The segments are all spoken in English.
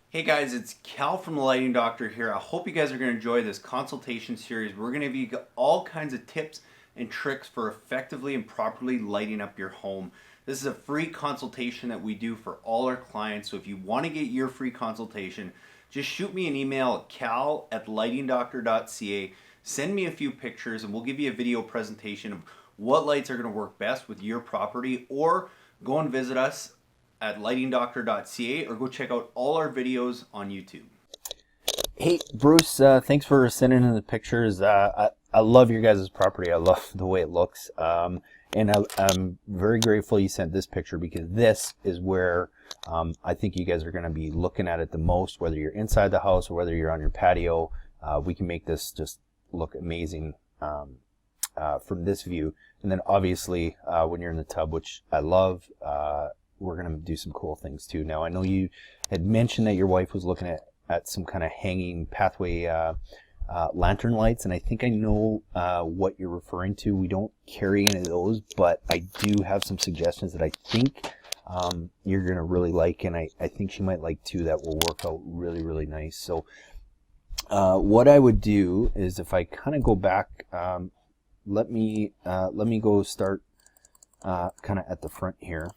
Hey guys, it's Cal from the Lighting Doctor here. I hope you guys are going to enjoy this consultation series. We're going to give you all kinds of tips and tricks for effectively and properly lighting up your home. This is a free consultation that we do for all our clients. So if you want to get your free consultation, just shoot me an email at cal@lightingdoctor.ca. Send me a few pictures and we'll give you a video presentation of what lights are going to work best with your property, or go and visit us at lightingdoctor.ca or go check out all our videos on YouTube. Hey, Bruce, thanks for sending in the pictures. I love your guys' property. I love the way it looks. I'm very grateful you sent this picture, because this is where I think you guys are going to be looking at it the most, whether you're inside the house or whether you're on your patio. We can make this just look amazing from this view. And then obviously when you're in the tub, which I love, we're going to do some cool things too. Now, I know you had mentioned that your wife was looking at some kind of hanging pathway lantern lights, and I think I know what you're referring to. We don't carry any of those, but I do have some suggestions that I think you're going to really like, and I think she might like too, that will work out really, really nice. So what I would do is, if I kind of go back, let me go start kind of at the front here.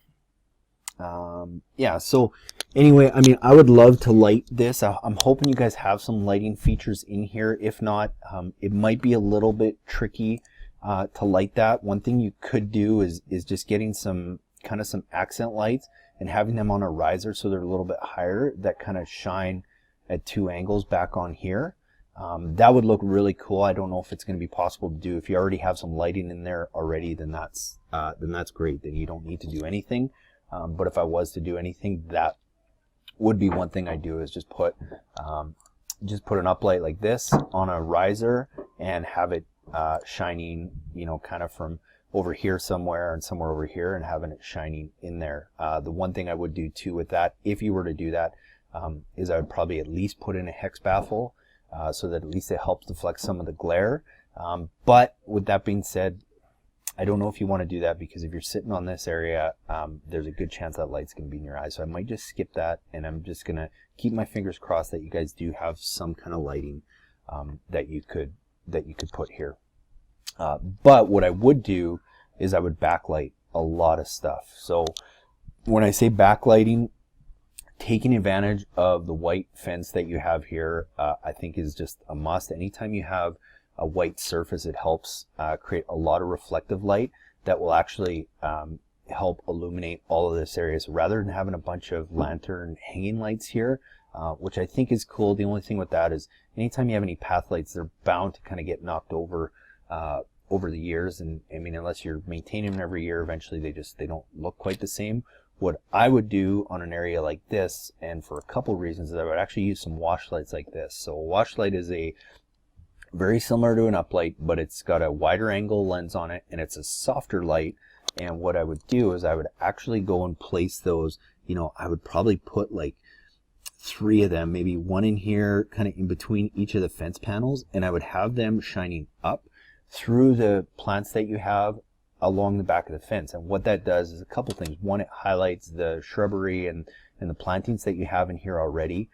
Yeah, so anyway, I mean, I would love to light this. I'm hoping you guys have some lighting features in here. If not, it might be a little bit tricky to light that. One thing you could do is just getting some accent lights and having them on a riser, so they're a little bit higher, that kind of shine at two angles back on here. That would look really cool. I don't know if it's going to be possible to do. If you already have some lighting in there already, then that's great. Then you don't need to do anything. But if I was to do anything, that would be one thing I do, is just put an uplight like this on a riser and have it shining, kind of from over here somewhere and somewhere over here, and having it shining in there. The one thing I would do too with that, if you were to do that, is I would probably at least put in a hex baffle, so that at least it helps deflect some of the glare. But with that being said, I don't know if you want to do that, because if you're sitting on this area, there's a good chance that light's going to be in your eyes. So I might just skip that, and I'm just going to keep my fingers crossed that you guys do have some kind of lighting that you could put here. But what I would do is I would backlight a lot of stuff. So when I say backlighting, taking advantage of the white fence that you have here, I think is just a must. Anytime you have a white surface, it helps create a lot of reflective light that will actually help illuminate all of this area. So rather than having a bunch of lantern hanging lights here, which I think is cool, the only thing with that is anytime you have any path lights, they're bound to kind of get knocked over over the years. And I mean, unless you're maintaining them every year, eventually they don't look quite the same. What I would do on an area like this, and for a couple reasons, is I would actually use some wash lights like this. So a wash light is very similar to an uplight, but it's got a wider angle lens on it, and it's a softer light. And what I would do is I would actually go and place those, I would probably put like 3 of them, maybe one in here, kind of in between each of the fence panels, and I would have them shining up through the plants that you have along the back of the fence. And what that does is a couple things. One, it highlights the shrubbery and the plantings that you have in here already.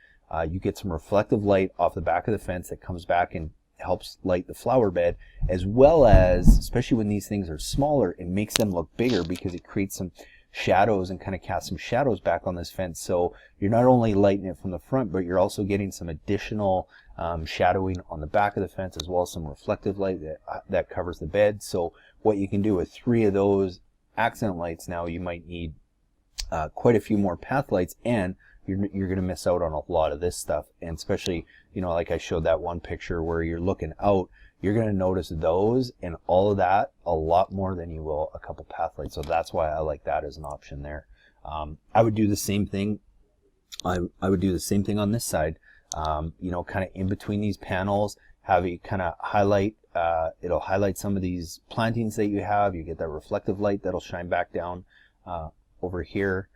You get some reflective light off the back of the fence that comes back and helps light the flower bed, as well as, especially when these things are smaller, it makes them look bigger, because it creates some shadows and kind of casts some shadows back on this fence. So you're not only lighting it from the front, but you're also getting some additional shadowing on the back of the fence, as well as some reflective light that covers the bed. So what you can do with 3 of those accent lights, now you might need quite a few more path lights, and you're going to miss out on a lot of this stuff. And especially, like I showed that one picture where you're looking out, you're going to notice those and all of that a lot more than you will a couple path lights. So that's why I like that as an option there. I would do the same thing. I would do the same thing on this side, kind of in between these panels, have you kind of highlight, it'll highlight some of these plantings that you have. You get that reflective light that'll shine back down over here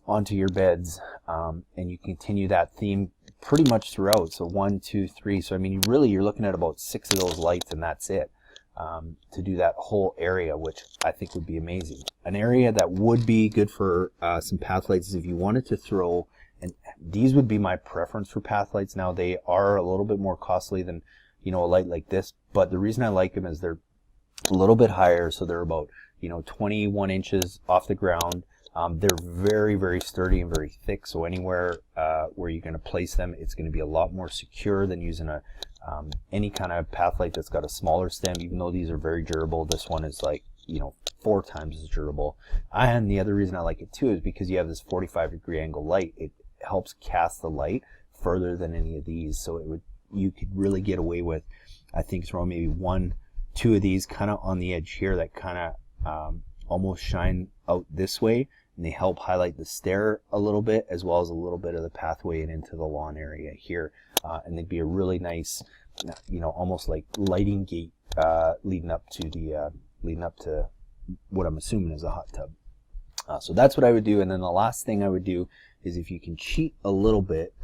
onto your beds, and you continue that theme pretty much throughout. So 1, 2, 3. So I mean, you're looking at about 6 of those lights, and that's it, to do that whole area, which I think would be amazing. An area that would be good for some path lights is if you wanted to throw, and these would be my preference for path lights. Now they are a little bit more costly than, you know, a light like this, but the reason I like them is they're a little bit higher, so they're about, you know, 21 inches off the ground. They're very, very sturdy and very thick, so anywhere where you're going to place them, it's going to be a lot more secure than using a any kind of path light that's got a smaller stem. Even though these are very durable, this one is like, you know, 4 times as durable. And the other reason I like it too is because you have this 45-degree angle light. It helps cast the light further than any of these, so you could really get away with, I think, throwing maybe 1, 2 of these kind of on the edge here that kind of almost shine out this way, and they help highlight the stair a little bit, as well as a little bit of the pathway and into the lawn area here, and they'd be a really nice, you know, almost like lighting gate leading up to what I'm assuming is a hot tub. So that's what I would do. And then the last thing I would do is, if you can cheat a little bit,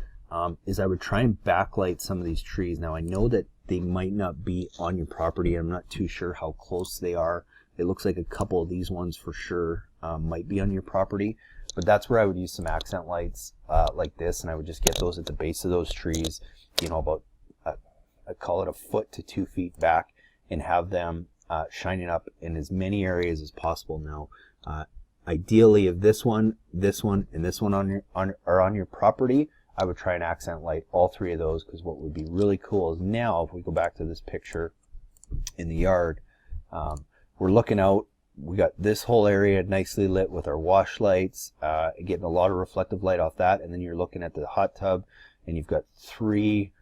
is I would try and backlight some of these trees. Now I know that they might not be on your property. I'm not too sure how close they are. It looks like a couple of these ones for sure might be on your property, but that's where I would use some accent lights like this, and I would just get those at the base of those trees, you know, about I call it 1 foot to 2 feet back, and have them shining up in as many areas as possible. Now, ideally, if this one, and this one are on your property, I would try and accent light all 3 of those, because what would be really cool is, now if we go back to this picture in the yard, we're looking out, we got this whole area nicely lit with our wash lights, getting a lot of reflective light off that, and then you're looking at the hot tub, and you've got 3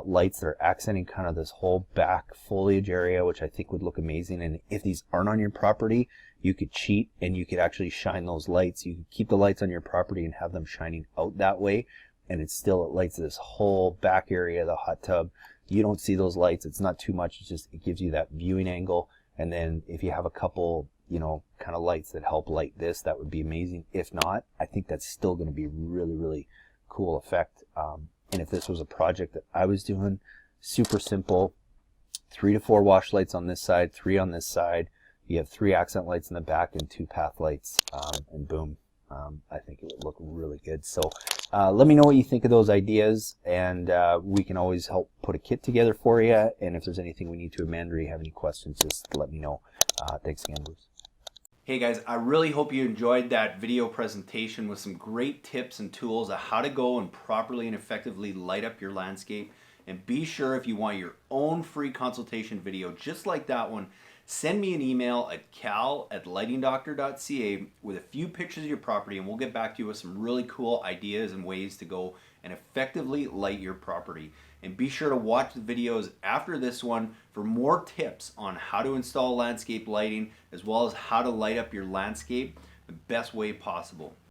lights that are accenting kind of this whole back foliage area, which I think would look amazing. And if these aren't on your property, you could cheat and you could actually shine those lights. You could keep the lights on your property and have them shining out that way, and it lights this whole back area of the hot tub. You don't see those lights. It's not too much. It's just, it gives you that viewing angle. And then if you have a couple, you know, kind of lights that help light this, that would be amazing. If not, I think that's still going to be really, really cool effect. And if this was a project that I was doing, super simple, 3 to 4 wash lights on this side, 3 on this side. You have 3 accent lights in the back and 2 path lights, and boom. I think it would look really good. So let me know what you think of those ideas, and we can always help put a kit together for you. And if there's anything we need to amend or you have any questions, just let me know. Thanks again, Bruce. Hey guys, I really hope you enjoyed that video presentation with some great tips and tools on how to go and properly and effectively light up your landscape. And be sure, if you want your own free consultation video just like that one, send me an email at cal@lightingdoctor.ca with a few pictures of your property, and we'll get back to you with some really cool ideas and ways to go and effectively light your property. And be sure to watch the videos after this one for more tips on how to install landscape lighting, as well as how to light up your landscape the best way possible.